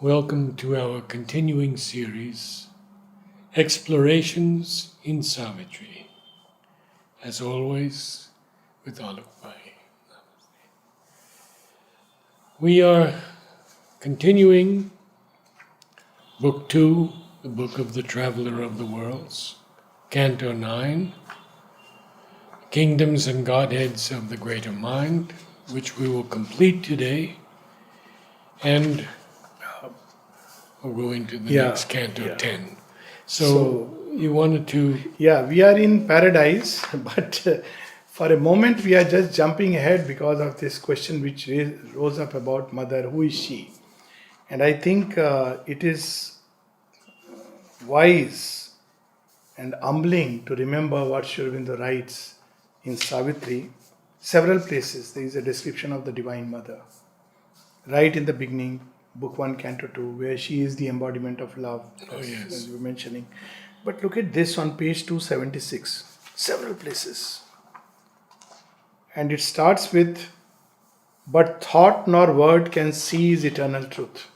Welcome to our continuing series, Explorations in Savitri. As always, with Alok. We are continuing Book 2, the Book of the Traveler of the Worlds, Canto 9, Kingdoms and Godheads of the Greater Mind, which we will complete today, and we'll go into the next Canto 10. So you wanted to... Yeah, we are in paradise, but for a moment we are just jumping ahead because of this question which rose up about mother, who is she? And I think it is wise and humbling to remember what Sri Aurobindo writes in Savitri. Several places there is a description of the Divine Mother. Right in the beginning, Book 1, Canto 2, where she is the embodiment of love, as you were mentioning. But look at this on page 276. Several places. And it starts with, but thought nor word can seize eternal truth.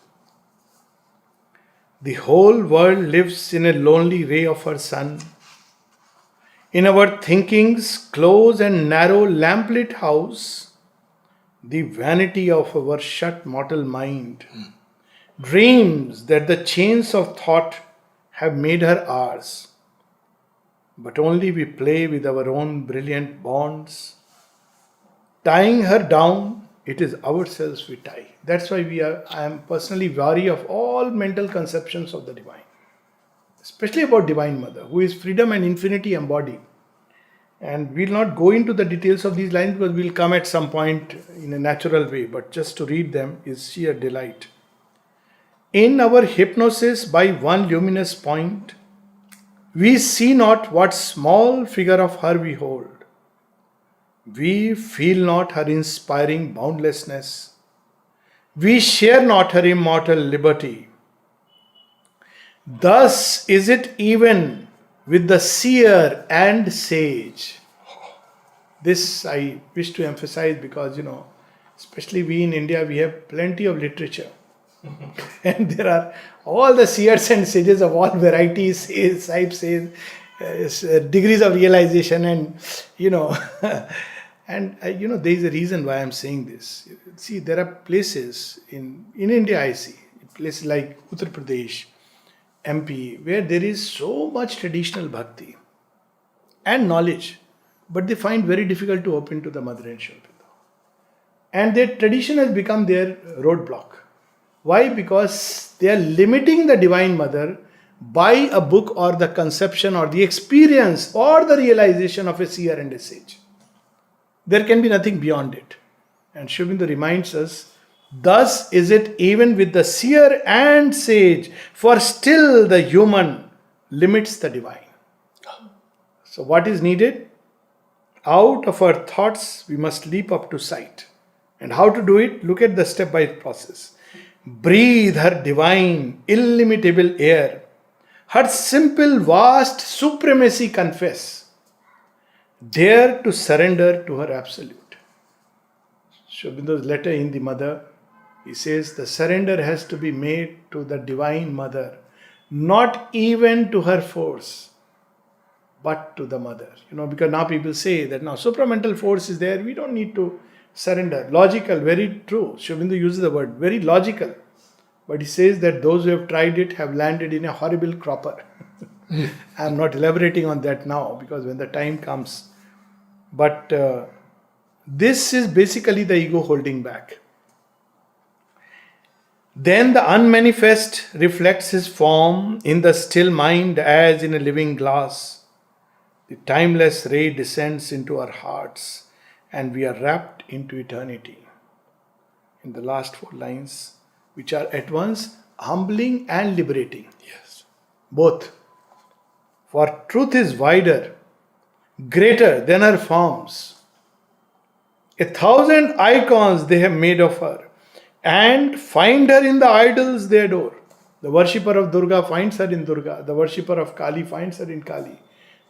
The whole world lives in a lonely ray of her sun. In our thinking's close and narrow lamplit house, the vanity of our shut mortal mind dreams that the chains of thought have made her ours. But only we play with our own brilliant bonds. Tying her down, it is ourselves we tie. That's why I am personally wary of all mental conceptions of the divine. Especially about Divine Mother, who is freedom and infinity embodied. And we'll not go into the details of these lines because we'll come at some point in a natural way, but just to read them is sheer delight. In our hypnosis by one luminous point, we see not what small figure of her we hold. We feel not her inspiring boundlessness. We share not her immortal liberty. Thus is it even with the seer and sage. This I wish to emphasize because, especially we in India, we have plenty of literature. And there are all the seers and sages of all varieties, degrees of realization, and and there is a reason why I'm saying this. See, there are places in India, I see places like Uttar Pradesh, MP, where there is so much traditional bhakti and knowledge, but they find very difficult to open to the Mother and Sri Aurobindo. And their tradition has become their roadblock. Why? Because they are limiting the Divine Mother by a book or the conception or the experience or the realization of a seer and a sage. There can be nothing beyond it. And Sri Aurobindo reminds us, thus is it even with the seer and sage, for still the human limits the divine. So what is needed? Out of our thoughts, we must leap up to sight. And how to do it? Look at the step-by-step process. Breathe her divine, illimitable air. Her simple, vast supremacy confess. Dare to surrender to her absolute. Sri Aurobindo's letter in the Mother, he says the surrender has to be made to the Divine Mother, not even to her force, but to the Mother. Because now people say that now supramental force is there, we don't need to surrender. Logical, very true. Sri Aurobindo uses the word, very logical. But he says that those who have tried it have landed in a horrible cropper. I am not elaborating on that now because when the time comes. But this is basically the ego holding back. Then the unmanifest reflects his form in the still mind as in a living glass. The timeless ray descends into our hearts and we are wrapped into eternity. In the last 4 lines, which are at once humbling and liberating. Yes. Both. For truth is wider, greater than her forms. 1,000 icons they have made of her, and find her in the idols they adore. The worshipper of Durga finds her in Durga. The worshipper of Kali finds her in Kali.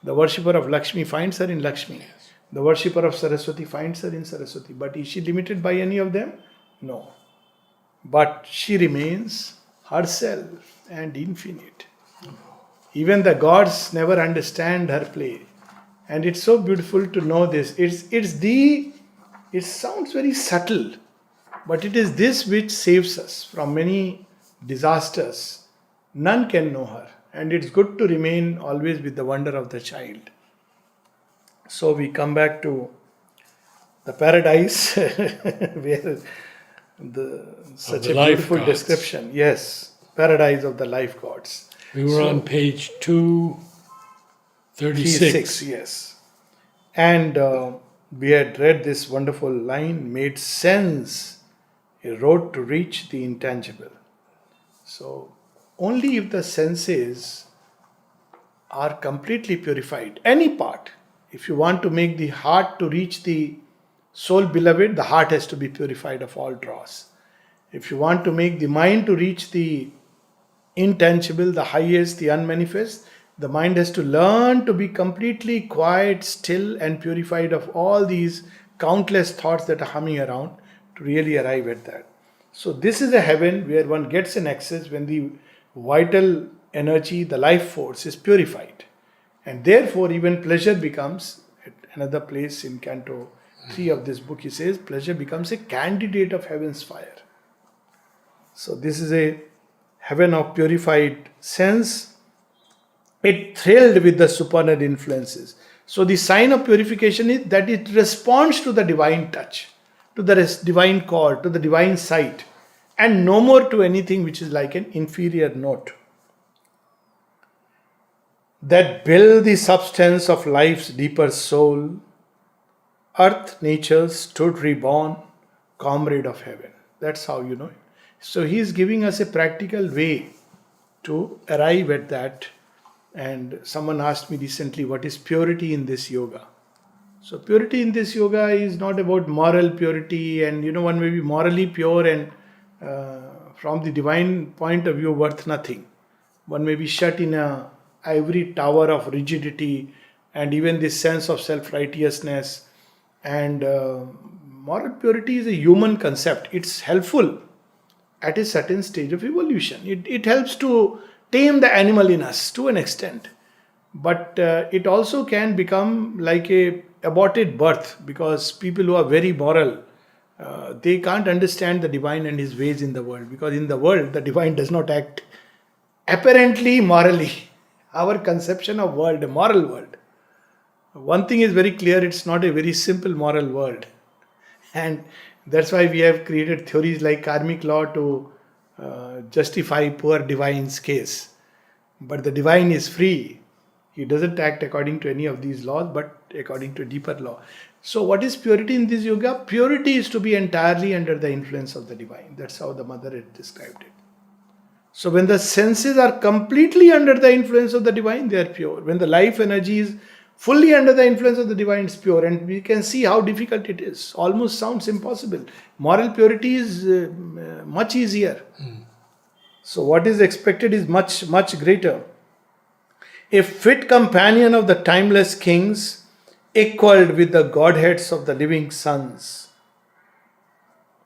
The worshipper of Lakshmi finds her in Lakshmi. Yes. The worshipper of Saraswati finds her in Saraswati. But is she limited by any of them? No. But she remains herself and infinite. Even the gods never understand her play. And it's so beautiful to know this. It sounds very subtle, but it is this which saves us from many disasters. None can know her. And it's good to remain always with the wonder of the child. So we come back to the paradise where such the a life beautiful gods. description. Yes, paradise of the life gods. We were on page 236. Yes. And we had read this wonderful line, made sense, a road to reach the intangible. So, only if the senses are completely purified, any part, if you want to make the heart to reach the soul beloved, the heart has to be purified of all dross. If you want to make the mind to reach the intangible, the highest, the unmanifest, the mind has to learn to be completely quiet, still, and purified of all these countless thoughts that are humming around to really arrive at that. So, this is a heaven where one gets an access when the vital energy, the life force, is purified. And therefore, even pleasure becomes, at another place in Canto 3 of this book, he says, pleasure becomes a candidate of heaven's fire. So, this is a heaven of purified sense. It thrilled with the supernal influences. So the sign of purification is that it responds to the divine touch, to the divine call, to the divine sight, and no more to anything which is like an inferior note. That build the substance of life's deeper soul, earth, nature stood reborn, comrade of heaven. That's how you know it. So he is giving us a practical way to arrive at that. And someone asked me recently, what is purity in this yoga? So purity in this yoga is not about moral purity, and one may be morally pure and from the divine point of view worth nothing. One may be shut in a ivory tower of rigidity and even this sense of self-righteousness. And moral purity is a human concept. It's helpful at a certain stage of evolution. It helps to tame the animal in us to an extent. But it also can become like a aborted birth, because people who are very moral, they can't understand the divine and his ways in the world, because in the world the divine does not act apparently morally. Our conception of world, a moral world. One thing is very clear, it's not a very simple moral world. And that's why we have created theories like karmic law to justify poor divine's case. But the divine is free. He doesn't act according to any of these laws, but according to a deeper law. So what is purity in this yoga? Purity is to be entirely under the influence of the divine. That's how the mother had described it. So when the senses are completely under the influence of the divine, they are pure. When the life energy is fully under the influence of the divine, it's pure. And we can see how difficult it is. Almost sounds impossible. Moral purity is much easier. So what is expected is much, much greater. A fit companion of the timeless kings, equaled with the godheads of the living sons.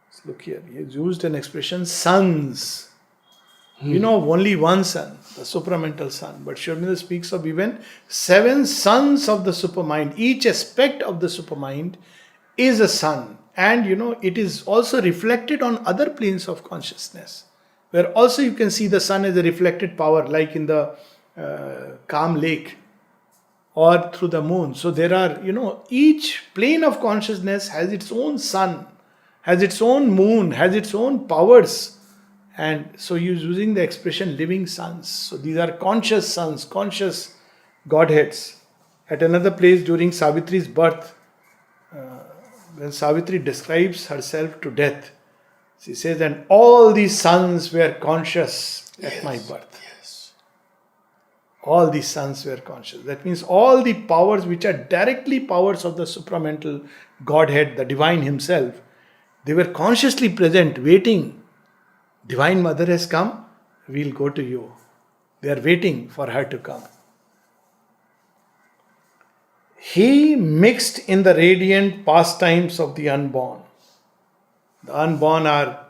Let's look here. He has used an expression, sons. We know of only one sun, the supramental sun. But Sri speaks of even 7 sons of the supermind. Each aspect of the supermind is a sun. And it is also reflected on other planes of consciousness, where also you can see the sun as a reflected power, like in the calm lake or through the moon. So there are, each plane of consciousness has its own sun, has its own moon, has its own powers. And so he is using the expression living suns. So these are conscious suns, conscious godheads. At another place during Savitri's birth, when Savitri describes herself to death, she says, and all these sons were conscious at my birth. Yes. All these sons were conscious. That means all the powers which are directly powers of the supramental Godhead, the divine himself, they were consciously present, waiting. Divine Mother has come, we'll go to you. They are waiting for her to come. He mixed in the radiant pastimes of the unborn. The unborn are,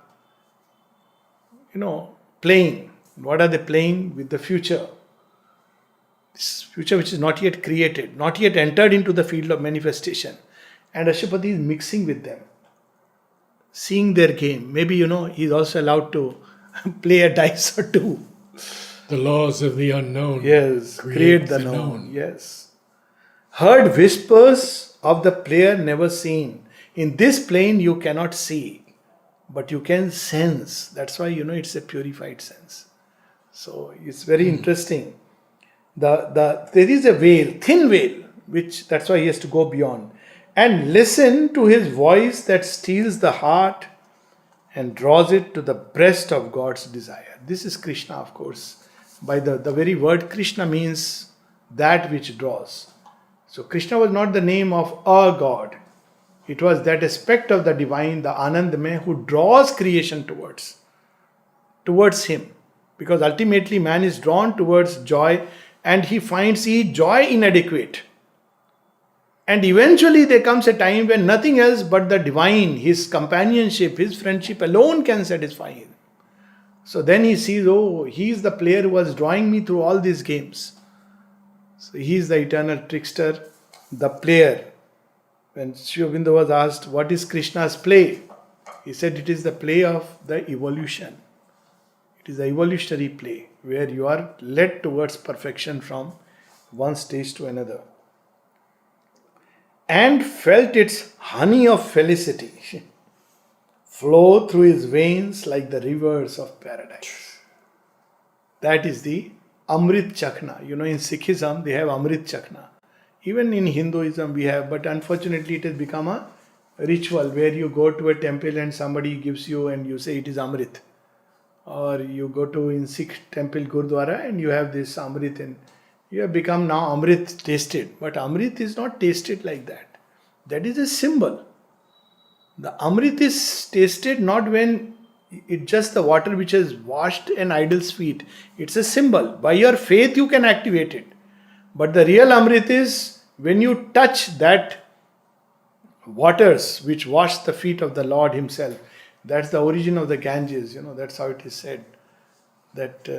playing. What are they playing? With the future. This future which is not yet created, not yet entered into the field of manifestation. And Ashwapati is mixing with them, seeing their game. Maybe, he's also allowed to play a dice or two. The laws of the unknown. Yes, create the known. Yes. Heard whispers of the player never seen. In this plane you cannot see, but you can sense. That's why, it's a purified sense. So it's very interesting. There is a veil, thin veil, which that's why he has to go beyond. And listen to his voice that steals the heart and draws it to the breast of God's desire. This is Krishna, of course. By the very word Krishna means that which draws. So Krishna was not the name of a God. It was that aspect of the divine, the Anandamay, who draws creation towards him. Because ultimately man is drawn towards joy and he finds joy inadequate. And eventually there comes a time when nothing else but the divine, his companionship, his friendship alone can satisfy him. So then he sees, he is the player who was drawing me through all these games. So he is the eternal trickster, the player. When Sri Aurobindo was asked, what is Krishna's play? He said it is the play of the evolution. It is the evolutionary play where you are led towards perfection from one stage to another. And felt its honey of felicity flow through his veins like the rivers of paradise. That is the Amrit Chakra. In Sikhism they have Amrit Chakra. Even in Hinduism we have, but unfortunately it has become a ritual where you go to a temple and somebody gives you and you say it is Amrit. Or you go to in Sikh temple Gurdwara and you have this Amrit and you have become now Amrit tasted. But Amrit is not tasted like that. That is a symbol. The Amrit is tasted not when it's just the water which has washed an idol's feet. It's a symbol. By your faith you can activate it. But the real Amrit is when you touch that waters which wash the feet of the Lord himself. That's the origin of the Ganges. That's how it is said. That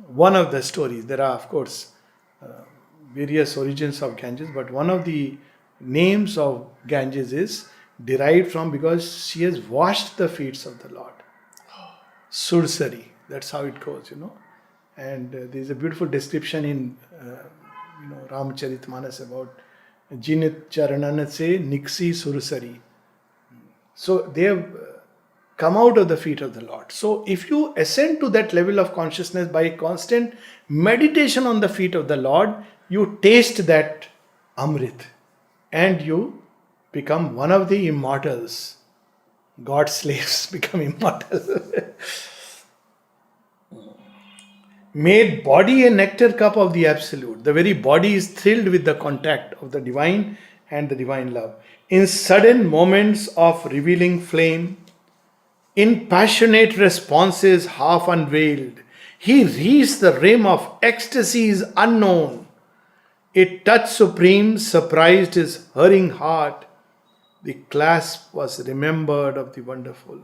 one of the stories, there are of course various origins of Ganges, but one of the names of Ganges is derived from because she has washed the feet of the Lord. Sursari, that's how it goes, And there is a beautiful description in Ramcharitmanas about Jinit Charanana se Niksi Sursari. So they have come out of the feet of the Lord. So if you ascend to that level of consciousness by constant meditation on the feet of the Lord, you taste that Amrit and you become one of the immortals. God's slaves become immortal. Made body a nectar cup of the Absolute. The very body is thrilled with the contact of the divine and the divine love. In sudden moments of revealing flame, in passionate responses half unveiled, he reached the rim of ecstasies unknown. A touch supreme surprised his hurrying heart. The clasp was remembered of the wonderful.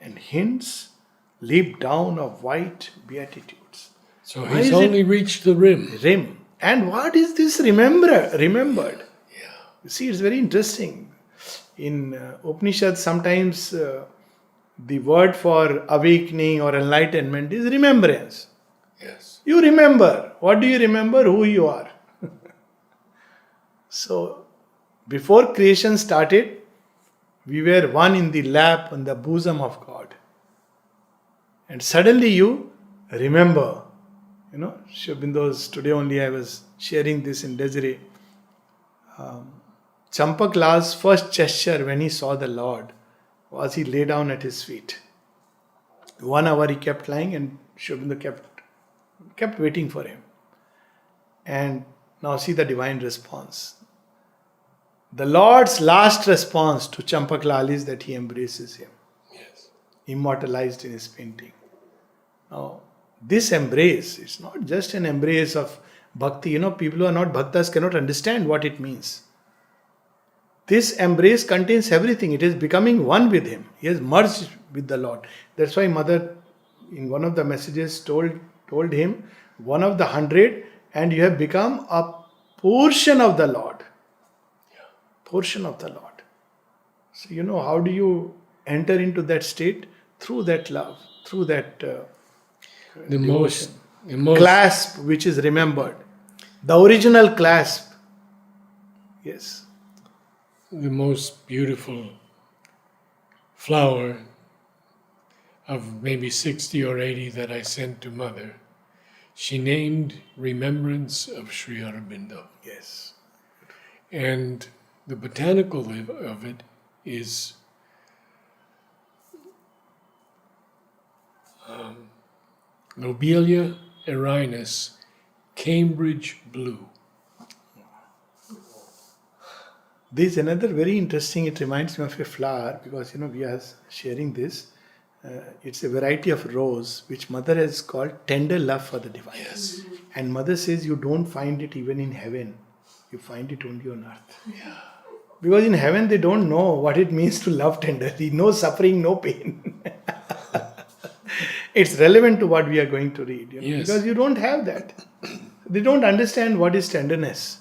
And hints leaped down of white beatitudes. So he's only reached the rim. And what is this remembered? You see, it's very interesting. In Upanishad, sometimes the word for awakening or enlightenment is remembrance. Yes. You remember. What do you remember? Who you are. So, before creation started, we were one in the lap, on the bosom of God. And suddenly you remember. Sri Aurobindo's, today only I was sharing this in Desiree. Champakl's first gesture when he saw the Lord was he lay down at his feet. 1 hour he kept lying and Sri Aurobindo kept waiting for him. And now see the divine response. The Lord's last response to Champaklal is that he embraces him. Yes. Immortalized in his painting. Now, this embrace, it's not just an embrace of bhakti. People who are not bhaktas cannot understand what it means. This embrace contains everything. It is becoming one with Him. He has merged with the Lord. That's why Mother, in one of the messages, told him, one of the 100, and you have become a portion of the Lord. Portion of the Lord. So, how do you enter into that state? Through that love, through that the most clasp which is remembered. The original clasp. Yes. The most beautiful flower of maybe 60 or 80 that I sent to Mother, she named Remembrance of Sri Aurobindo. Yes. And the botanical of it is Lobelia erinus, Cambridge blue. This is another very interesting, it reminds me of a flower, because we are sharing this. It's a variety of rose which Mother has called tender love for the divine. Yes. And Mother says you don't find it even in heaven, you find it only on earth. Yeah. Because in heaven they don't know what it means to love tenderly, no suffering, no pain. It's relevant to what we are going to read, Yes. because you don't have that. They don't understand what is tenderness.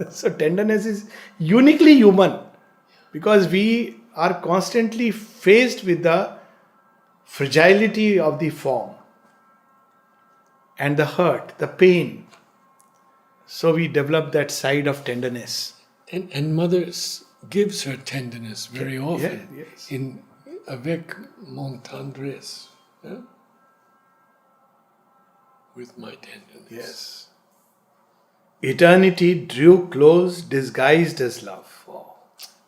So tenderness is uniquely human, because we are constantly faced with the fragility of the form and the hurt, the pain. So we develop that side of tenderness. And Mother gives her tenderness very often yes. in Avec mon tendresse. Yeah? With my tenderness. Yes. Eternity drew close, disguised as love. Oh,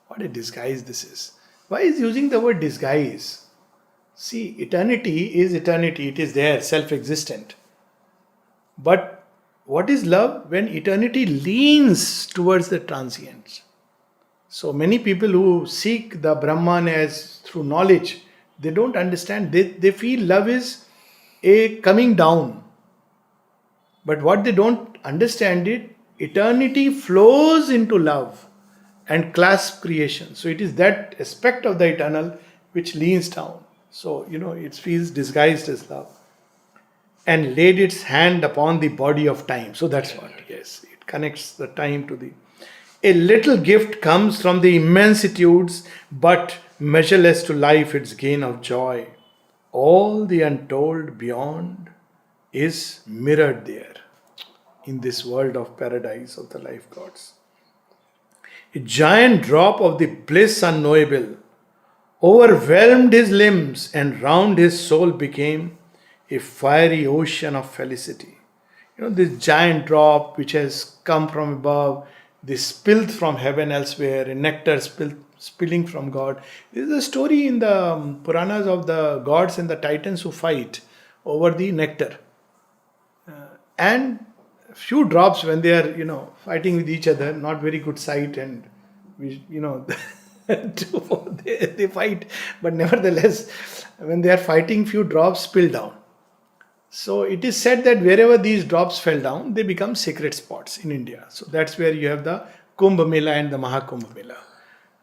what a disguise this is. Why is using the word disguise? See, eternity is eternity. It is there, self-existent. But what is love? When eternity leans towards the transient. So many people who seek the Brahman as through knowledge, they don't understand. They feel love is a coming down. But what they don't understand it, eternity flows into love and clasps creation. So it is that aspect of the eternal which leans down. So, it feels disguised as love. And laid its hand upon the body of time. So that's what, yes, it connects the time to the... A little gift comes from the immensitudes, but measureless to life its gain of joy. All the untold beyond is mirrored there in this world of paradise of the life gods. A giant drop of the bliss unknowable overwhelmed his limbs, and round his soul became a fiery ocean of felicity. This giant drop which has come from above, this spilled from heaven elsewhere, a nectar spilling from God. This is a story in the Puranas of the gods and the titans who fight over the nectar. And few drops when they are, fighting with each other, not very good sight, and they fight. But nevertheless, when they are fighting, few drops spill down. So it is said that wherever these drops fell down, they become sacred spots in India. So that's where you have the Kumbh Mela and the Mahakumbh Mela.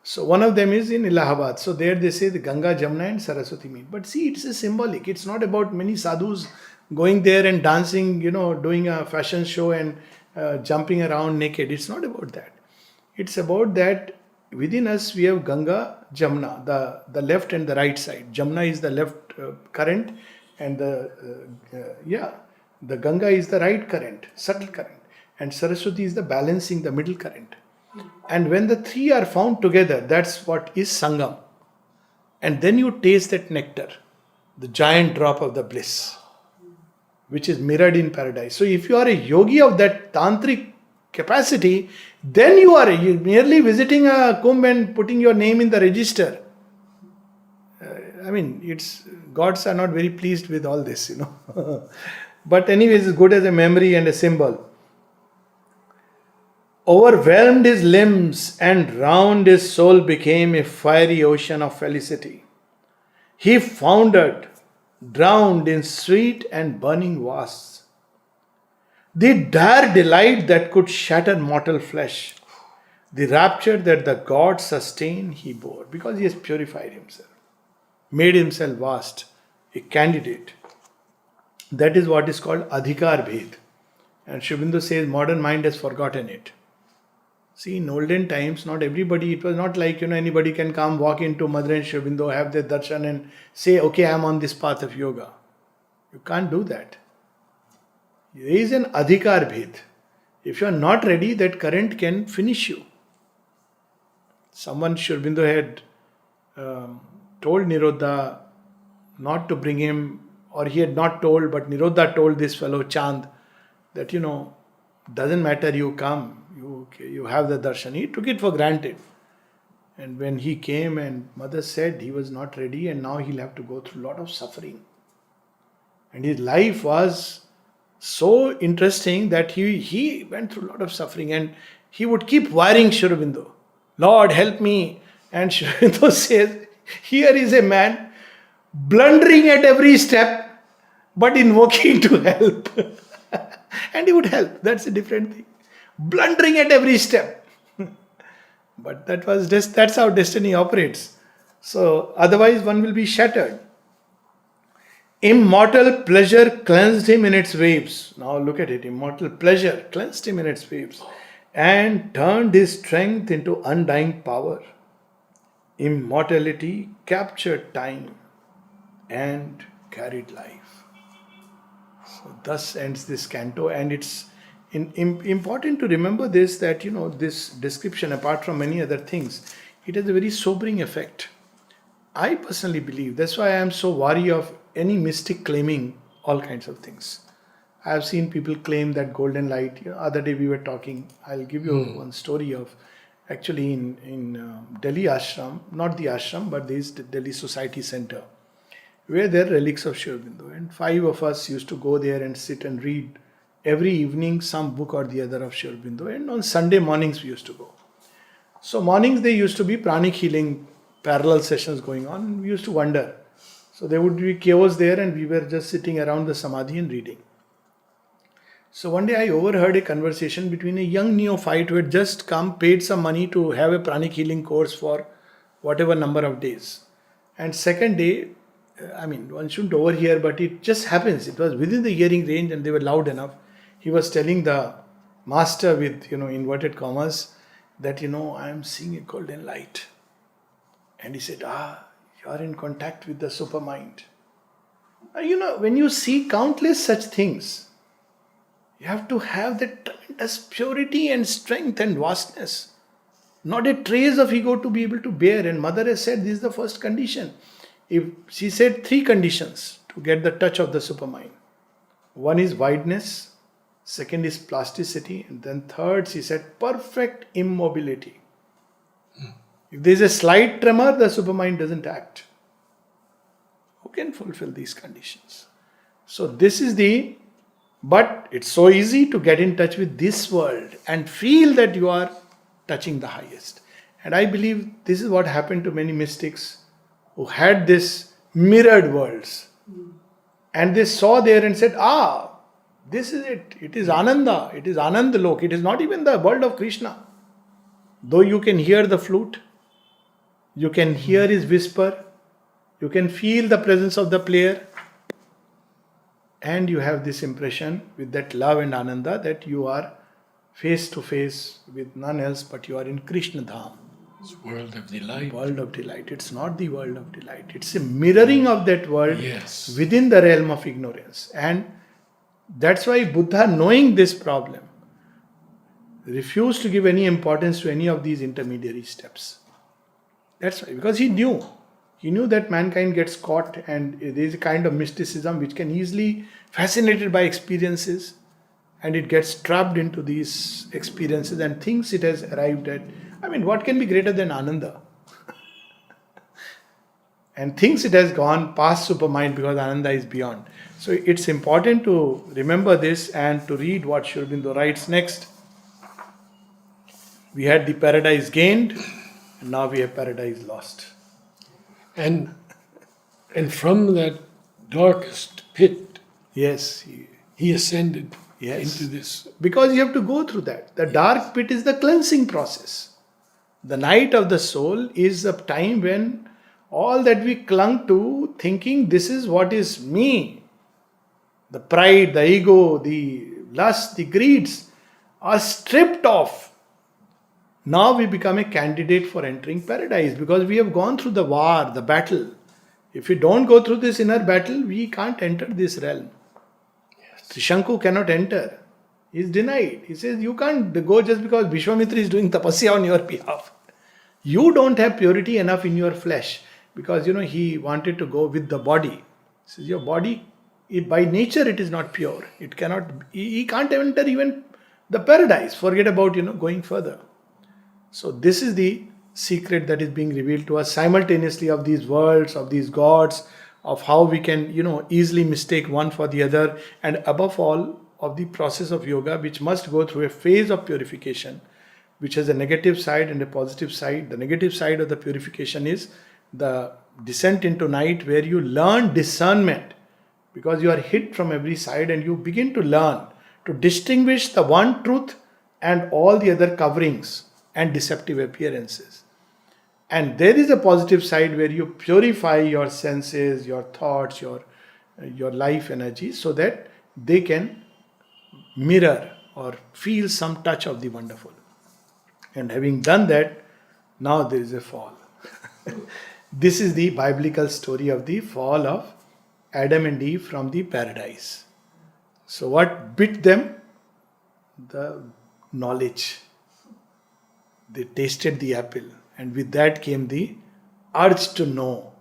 So one of them is in Allahabad. So there they say the Ganga, Jamuna and Saraswati meet. But see, it's a symbolic. It's not about many sadhus going there and dancing, doing a fashion show and jumping around naked. It's not about that. It's about that within us we have Ganga, Jamuna, the left and the right side. Jamuna is the left current, and the Ganga is the right current, subtle current, and Saraswati is the balancing, the middle current. And when the three are found together, that's what is Sangam. And then you taste that nectar, the giant drop of the bliss, which is mirrored in paradise. So if you are a yogi of that tantric capacity, then you're merely visiting a kumbh and putting your name in the register. Gods are not very pleased with all this, But anyways, it's good as a memory and a symbol. Overwhelmed his limbs, and round his soul became a fiery ocean of felicity. He foundered, drowned in sweet and burning wasps. The dire delight that could shatter mortal flesh. The rapture that the God sustain he bore, because he has purified himself, made himself vast, a candidate. That is what is called adhikar bhed. And Sri Aurobindo says modern mind has forgotten it. See, in olden times, not everybody, it was not like, anybody can come, walk into Mother and Sri Aurobindo, have their darshan and say, okay, I am on this path of yoga. You can't do that. There is an adhikar bhed. If you are not ready, that current can finish you. Someone, Sri Aurobindo had told Nirodha not to bring him, or he had not told, but Nirodha told this fellow Chand that, doesn't matter, you come, you have the darshan. He took it for granted. And when he came and Mother said he was not ready and now he'll have to go through a lot of suffering. And his life was so interesting that he went through a lot of suffering and he would keep wiring Sri Aurobindo, Lord, help me. And Sri Aurobindo says, here is a man blundering at every step, but invoking to help. And he would help. That's a different thing. Blundering at every step. But that's how destiny operates. So otherwise one will be shattered. Immortal pleasure cleansed him in its waves. Now look at it. Immortal pleasure cleansed him in its waves and turned his strength into undying power. Immortality captured time and carried life. So thus ends this canto, and it's important to remember this, that this description, apart from many other things, it has a very sobering effect. I personally believe, that's why I am so wary of any mystic claiming all kinds of things. I have seen people claim that golden light. Other day we were talking, I'll give you one story of, actually in Delhi ashram, not the ashram, but this Delhi Society Center, where there are relics of Sri Aurobindo. And 5 of us used to go there and sit and read every evening some book or the other of Sri Aurobindo. And on Sunday mornings we used to go. So mornings there used to be pranic healing parallel sessions going on. We used to wonder. So there would be chaos there and we were just sitting around the samadhi and reading. So one day I overheard a conversation between a young neophyte who had just come, paid some money to have a pranic healing course for whatever number of days. And second day, one shouldn't overhear, but it just happens. It was within the hearing range and they were loud enough. He was telling the master with, inverted commas that, I am seeing a golden light. And he said, you are in contact with the supermind. When you see countless such things, you have to have that tremendous purity and strength and vastness. Not a trace of ego to be able to bear. And Mother has said this is the first condition. She said 3 conditions to get the touch of the supermind. One is wideness, second is plasticity, and then third, she said, perfect immobility. If there is a slight tremor, the supermind doesn't act. Who can fulfill these conditions? So but it's so easy to get in touch with this world and feel that you are touching the highest. And I believe this is what happened to many mystics who had this mirrored worlds. And they saw there and said, this is it. It is Ananda. It is Anandalok. It is not even the world of Krishna. Though you can hear the flute, you can hear his whisper, you can feel the presence of the player, and you have this impression with that love and Ananda that you are face to face with none else but you are in Krishna Dham. It's world of delight. World of delight. It's not the world of delight. It's a mirroring of that world within the realm of ignorance. And that's why Buddha, knowing this problem, refused to give any importance to any of these intermediary steps. That's why, because he knew that mankind gets caught and there is a kind of mysticism which can easily fascinated by experiences, and it gets trapped into these experiences and thinks it has arrived at, what can be greater than Ananda? And thinks it has gone past supermind because Ananda is beyond. So it's important to remember this and to read what Sri Aurobindo writes next. We had the paradise gained, and now we have paradise lost. And from that darkest pit, yes, he ascended into this. Because you have to go through that. The dark pit is the cleansing process. The night of the soul is a time when all that we clung to, thinking this is what is me, the pride, the ego, the lust, the greeds, are stripped off. Now we become a candidate for entering paradise because we have gone through the war, the battle. If we don't go through this inner battle, we can't enter this realm. Trishanku cannot enter. He is denied. He says, you can't go just because Vishwamitra is doing tapasya on your behalf. You don't have purity enough in your flesh because he wanted to go with the body. He says, your body, by nature, it is not pure. It cannot, he can't enter even the paradise. Forget about, going further. So this is the secret that is being revealed to us simultaneously of these worlds, of these gods, of how we can, easily mistake one for the other, and above all, of the process of yoga, which must go through a phase of purification, which has a negative side and a positive side. The negative side of the purification is the descent into night, where you learn discernment, because you are hit from every side and you begin to learn to distinguish the one truth and all the other coverings and deceptive appearances. And there is a positive side where you purify your senses, your thoughts, your life energy, so that they can mirror or feel some touch of the wonderful. And having done that, now there is a fall. This is the biblical story of the fall of Adam and Eve from the paradise. So what bit them? The knowledge. They tasted the apple, and with that came the urge to know.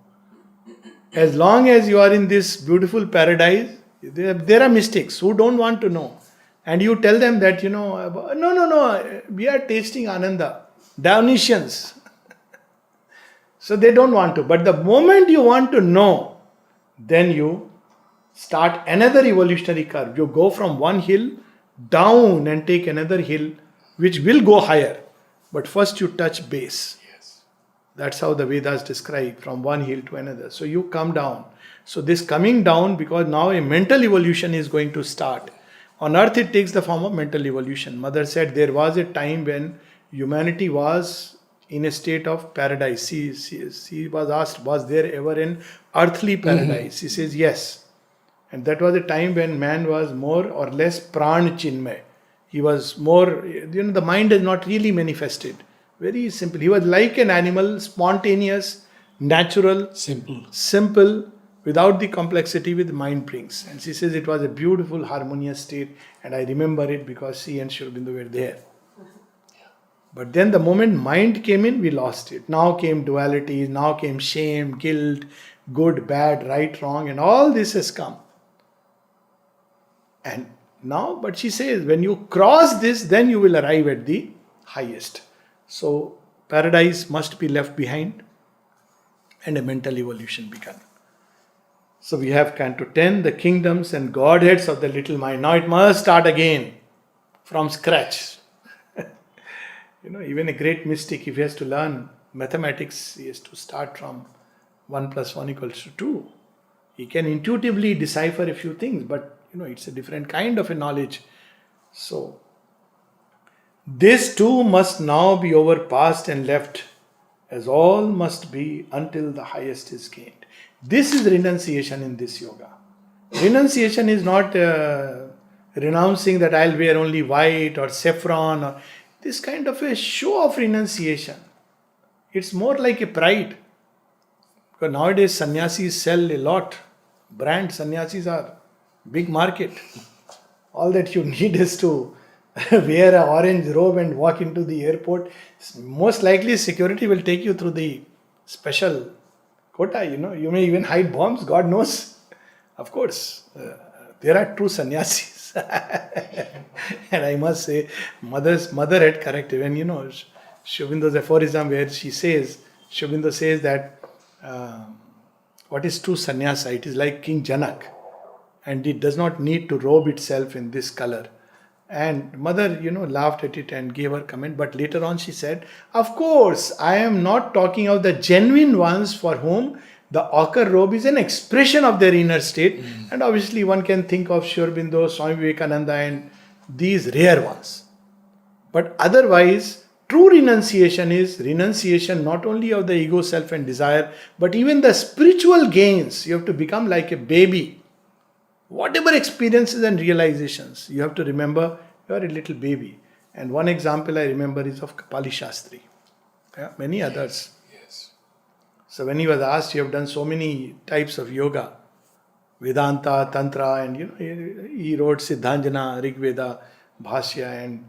As long as you are in this beautiful paradise, there are mystics who don't want to know. And you tell them that, no, we are tasting Ananda. Dionysians. So they don't want to. But the moment you want to know, then you start another evolutionary curve. You go from one hill down and take another hill, which will go higher. But first you touch base. Yes. That's how the Vedas describe, from one hill to another. So you come down. So this coming down, because now a mental evolution is going to start. On earth it takes the form of mental evolution. Mother said there was a time when humanity was in a state of paradise. She was asked, was there ever an earthly paradise? She says yes. And that was a time when man was more or less pran chinmay. He was more, the mind is not really manifested. Very simple. He was like an animal, spontaneous, natural, simple, without the complexity which mind brings. And she says it was a beautiful, harmonious state, and I remember it because she and Sri Aurobindo were there. But then the moment mind came in, we lost it. Now came dualities, now came shame, guilt, good, bad, right, wrong, and all this has come. And now, but she says, when you cross this, then you will arrive at the highest. So, paradise must be left behind and a mental evolution begun. So, we have Canto 10, the kingdoms and godheads of the little mind. Now, it must start again from scratch. Even a great mystic, if he has to learn mathematics, he has to start from 1 + 1 = 2. He can intuitively decipher a few things, but it's a different kind of a knowledge. So, this too must now be overpassed and left, as all must be until the highest is gained. This is renunciation in this yoga. Renunciation is not renouncing that I'll wear only white or saffron or this kind of a show of renunciation. It's more like a pride. Because nowadays sannyasis sell a lot. Brand sannyasis are big market. All that you need is to wear an orange robe and walk into the airport. Most likely security will take you through the special quota. You may even hide bombs, God knows. Of course, there are true sannyasis. And I must say, mother had corrected. When Sri Aurobindo's aphorism where Sri Aurobindo says that what is true sannyasa? It is like King Janak, and it does not need to robe itself in this color. And mother, laughed at it and gave her comment. But later on she said, of course, I am not talking of the genuine ones for whom the ochre robe is an expression of their inner state. And obviously one can think of Sri Aurobindo, Swami Vivekananda and these rare ones. But otherwise, true renunciation is renunciation not only of the ego, self and desire, but even the spiritual gains. You have to become like a baby. Whatever experiences and realizations, you have to remember you are a little baby. And one example I remember is of Kapali Shastri. Yeah, many others. Yes. So when he was asked, you have done so many types of yoga, Vedanta, Tantra, and he wrote Siddhanjana, Rig Veda, Bhashya, and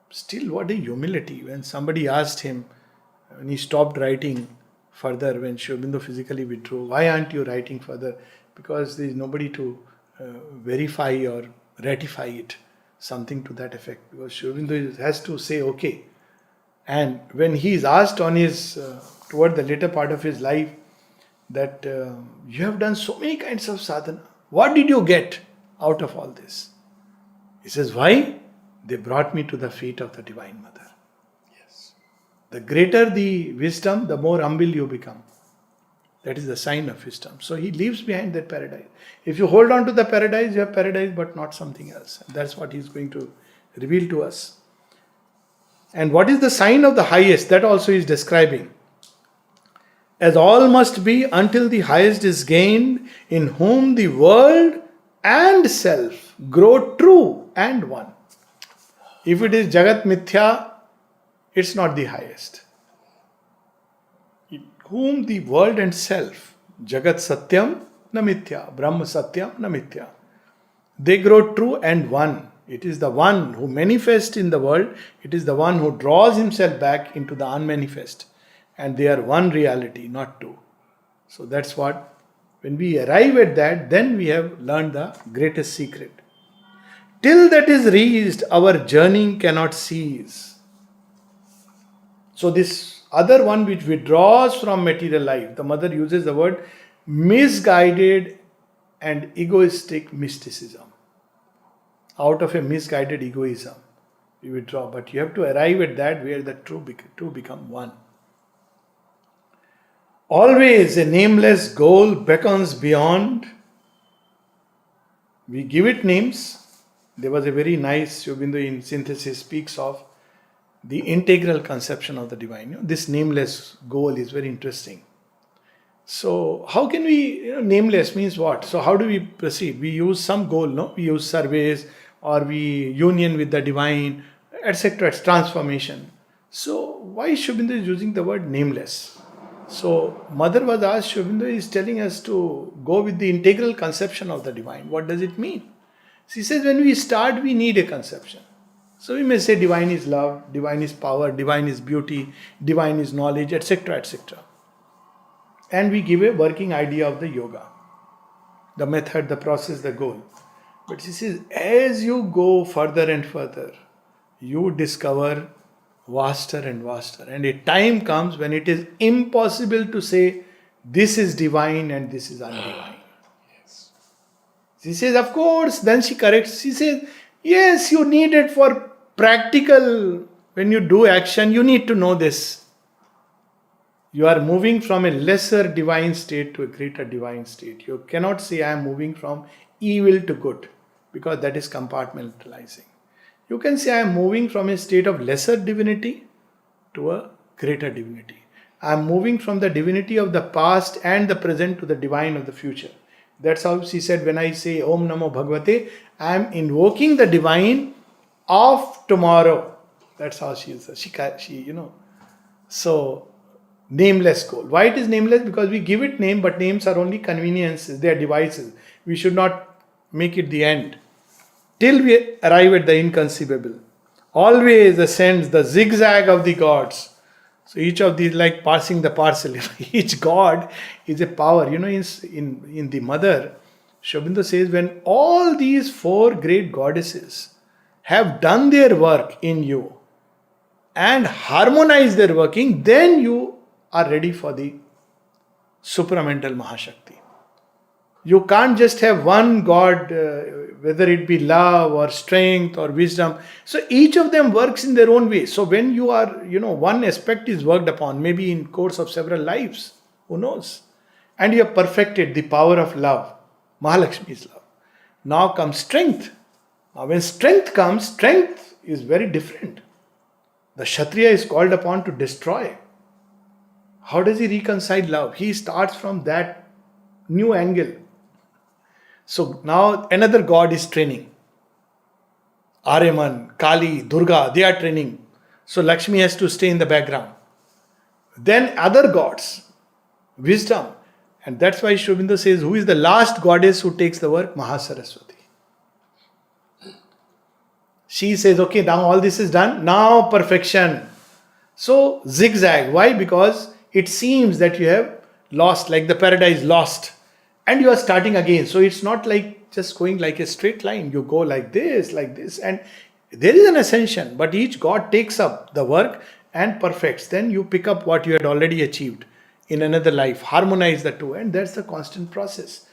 still what a humility. When somebody asked him, when he stopped writing further, when Sri Aurobindo physically withdrew, why aren't you writing further? Because there is nobody to verify or ratify it, something to that effect. Because Sri Aurobindo has to say, okay. And when he is asked on his, toward the later part of his life, that you have done so many kinds of sadhana. What did you get out of all this? He says, why? They brought me to the feet of the Divine Mother. Yes. The greater the wisdom, the more humble you become. That is the sign of wisdom. So he leaves behind that paradise. If you hold on to the paradise, you have paradise, but not something else. And that's what he's going to reveal to us. And what is the sign of the highest? That also is describing. As all must be until the highest is gained, in whom the world and self grow true and one. If it is Jagat Mithya, it's not the highest. In whom the world and self, Jagat Satyam na Mithya, Brahma Satyam na Mithya, they grow true and one. It is the one who manifests in the world, it is the one who draws himself back into the unmanifest. And they are one reality, not two. So that's what, when we arrive at that, then we have learned the greatest secret. Till that is reached, our journeying cannot cease. So this other one which withdraws from material life, the mother uses the word misguided and egoistic mysticism. Out of a misguided egoism, we withdraw. But you have to arrive at that where the two become one. Always a nameless goal beckons beyond. We give it names. There was a very nice, Sri Aurobindo in Synthesis speaks of the integral conception of the divine. This nameless goal is very interesting. So how can we, nameless means what? So how do we proceed? We use some goal, no? We use surveys or we union with the divine, etc. It's transformation. So why Sri Aurobindo is using the word nameless? So mother was asked, Sri Aurobindo is telling us to go with the integral conception of the divine. What does it mean? She says when we start, we need a conception. So we may say divine is love, divine is power, divine is beauty, divine is knowledge, etc., etc. And we give a working idea of the yoga, the method, the process, the goal. But she says, as you go further and further, you discover vaster and vaster. And a time comes when it is impossible to say, this is divine and this is undivine. Yes. She says, of course. Then she corrects. She says, yes, you need it for practical. When you do action, you need to know this. You are moving from a lesser divine state to a greater divine state. You cannot say, I am moving from evil to good, because that is compartmentalizing. You can say I am moving from a state of lesser divinity to a greater divinity. I am moving from the divinity of the past and the present to the divine of the future. That's how she said, when I say Om Namo Bhagavate, I am invoking the divine of tomorrow. That's how she is. She So, nameless goal. Why it is nameless? Because we give it name, but names are only conveniences. They are devices. We should not make it the end. Till we arrive at the inconceivable. Always ascends the zigzag of the gods. So each of these like passing the parcel. Each god is a power. In the mother, Sri Aurobindo says, when all these four great goddesses have done their work in you and harmonized their working, then you are ready for the supramental Mahashakti. You can't just have one God, whether it be love or strength or wisdom. So each of them works in their own way. So when you are, one aspect is worked upon, maybe in course of several lives, who knows? And you have perfected the power of love. Mahalakshmi's love. Now comes strength. Now when strength comes, strength is very different. The Kshatriya is called upon to destroy. How does he reconcile love? He starts from that new angle. So now another god is training. Aryaman, Kali, Durga, they are training. So Lakshmi has to stay in the background. Then other gods, wisdom. And that's why Sri Aurobindo says, who is the last goddess who takes the work? Mahasaraswati. She says, okay, now all this is done. Now perfection. So zigzag. Why? Because it seems that you have lost, like the paradise lost. And you are starting again. So it's not like just going like a straight line. You go like this. And there is an ascension. But each god takes up the work and perfects. Then you pick up what you had already achieved in another life. Harmonize the two. And that's the constant process.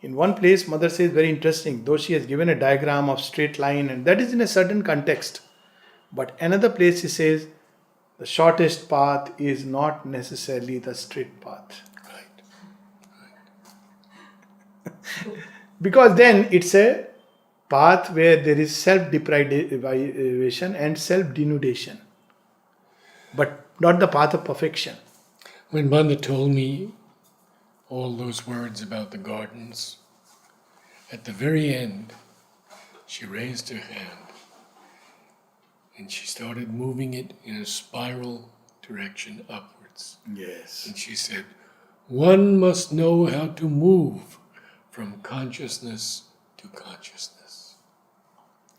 In one place, Mother says, very interesting, though she has given a diagram of straight line, and that is in a certain context. But another place she says, the shortest path is not necessarily the straight path. Right. Because then it's a path where there is self-deprivation and self-denudation. But not the path of perfection. When Mother told me all those words about the gardens, at the very end, she raised her hand and she started moving it in a spiral direction upwards. Yes. And she said, one must know how to move from consciousness to consciousness.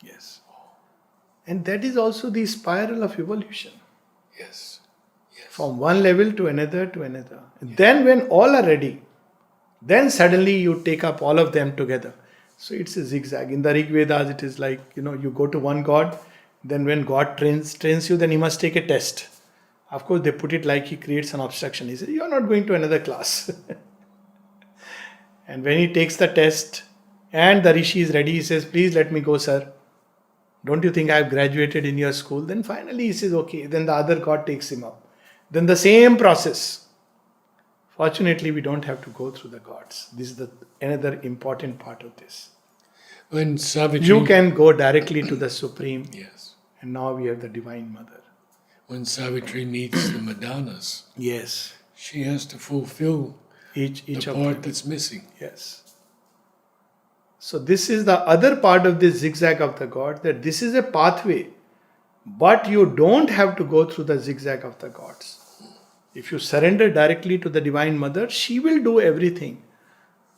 Yes. And that is also the spiral of evolution. Yes. From one level to another to another. Yes. Then when all are ready, then suddenly you take up all of them together. So it's a zigzag. In the Rig Vedas, it is like, you go to one god, then when God trains you, then he must take a test. Of course, they put it like he creates an obstruction. He says, you are not going to another class. And when he takes the test and the Rishi is ready, he says, please let me go, sir. Don't you think I have graduated in your school? Then finally he says, okay. Then the other god takes him up. Then the same process. Fortunately, we don't have to go through the gods. This is another important part of this. When Savitri, you can go directly to the Supreme. Yes. And now we have the Divine Mother. When Savitri meets the Madonnas, yes, she has to fulfill each the of part them. that's missing. Yes. So this is the other part of this zigzag of the God, that this is a pathway, but you don't have to go through the zigzag of the gods. If you surrender directly to the Divine Mother, she will do everything.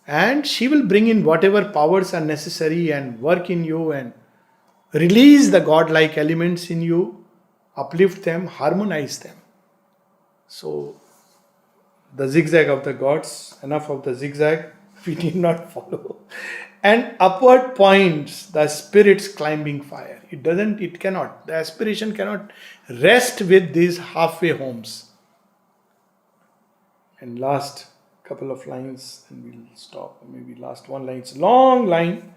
And she will bring in whatever powers are necessary and work in you and release the godlike elements in you, uplift them, harmonize them. So, the zigzag of the gods, enough of the zigzag, we need not follow. And upward points, the spirit's climbing fire. It cannot. The aspiration cannot rest with these halfway homes. And last couple of lines, and we'll stop. Maybe last one line. It's a long line.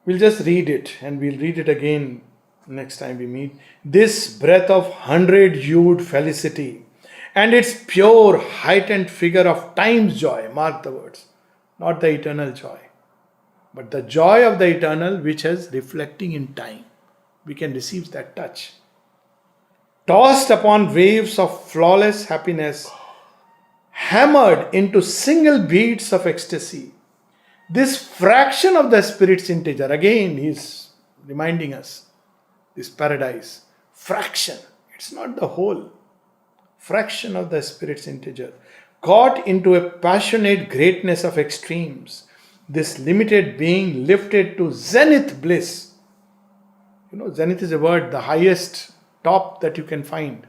We'll just read it, and we'll read it again next time we meet. This breath of 100-hued felicity, and its pure, heightened figure of time's joy. Mark the words. Not the eternal joy, but the joy of the eternal, which is reflecting in time. We can receive that touch. Tossed upon waves of flawless happiness, hammered into single beats of ecstasy. This fraction of the Spirit's integer, again he is reminding us, this paradise, fraction, it's not the whole. Fraction of the Spirit's integer, caught into a passionate greatness of extremes, this limited being lifted to zenith bliss. Zenith is a word, the highest top that you can find.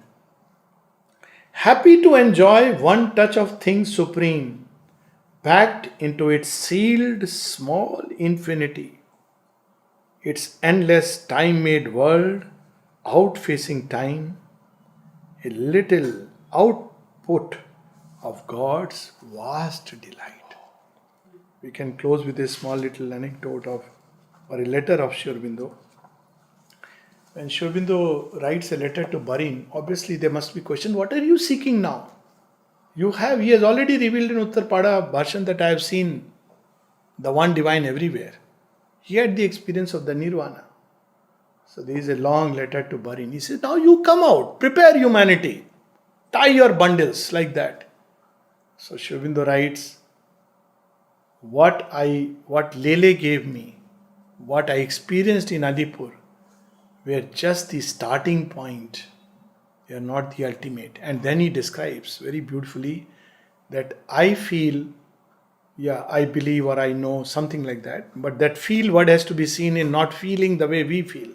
Happy to enjoy one touch of things supreme, packed into its sealed small infinity, its endless time-made world, outfacing time, a little output of God's vast delight. We can close with a small little anecdote or a letter of Sri Aurobindo. When Sri Aurobindo writes a letter to Barin, obviously there must be question, what are you seeking now? He has already revealed in Uttarpada Bharshan that I have seen the one divine everywhere. He had the experience of the Nirvana. So there is a long letter to Barin. He says, now you come out, prepare humanity, tie your bundles like that. So Sri Aurobindo writes, what Lele gave me, what I experienced in Adipur, were just the starting point. They are not the ultimate. And then he describes very beautifully that I feel, I believe or I know, something like that. But that feel word has to be seen in not feeling the way we feel.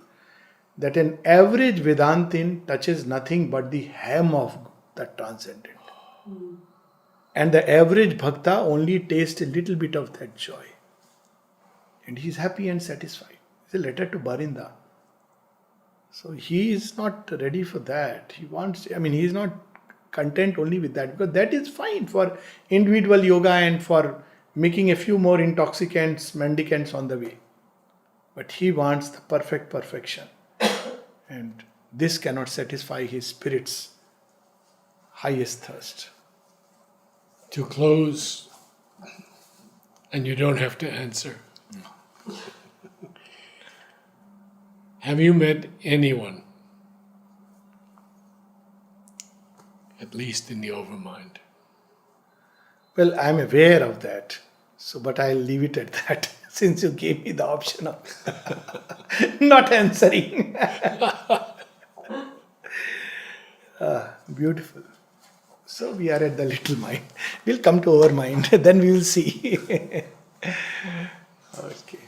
That an average Vedantin touches nothing but the hem of the transcendent. And the average Bhakta only tastes a little bit of that joy. And he is happy and satisfied. It's a letter to Barinda. So he is not ready for that. He is not content only with that, because that is fine for individual yoga and for making a few more intoxicants, mendicants on the way. But he wants the perfect perfection. And this cannot satisfy his spirit's highest thirst. To close, and you don't have to answer. Have you met anyone, at least in the overmind? Well, I'm aware of that. But I'll leave it at that, since you gave me the option of not answering. Beautiful. So we are at the little mind. We'll come to our mind, then we will see. Okay.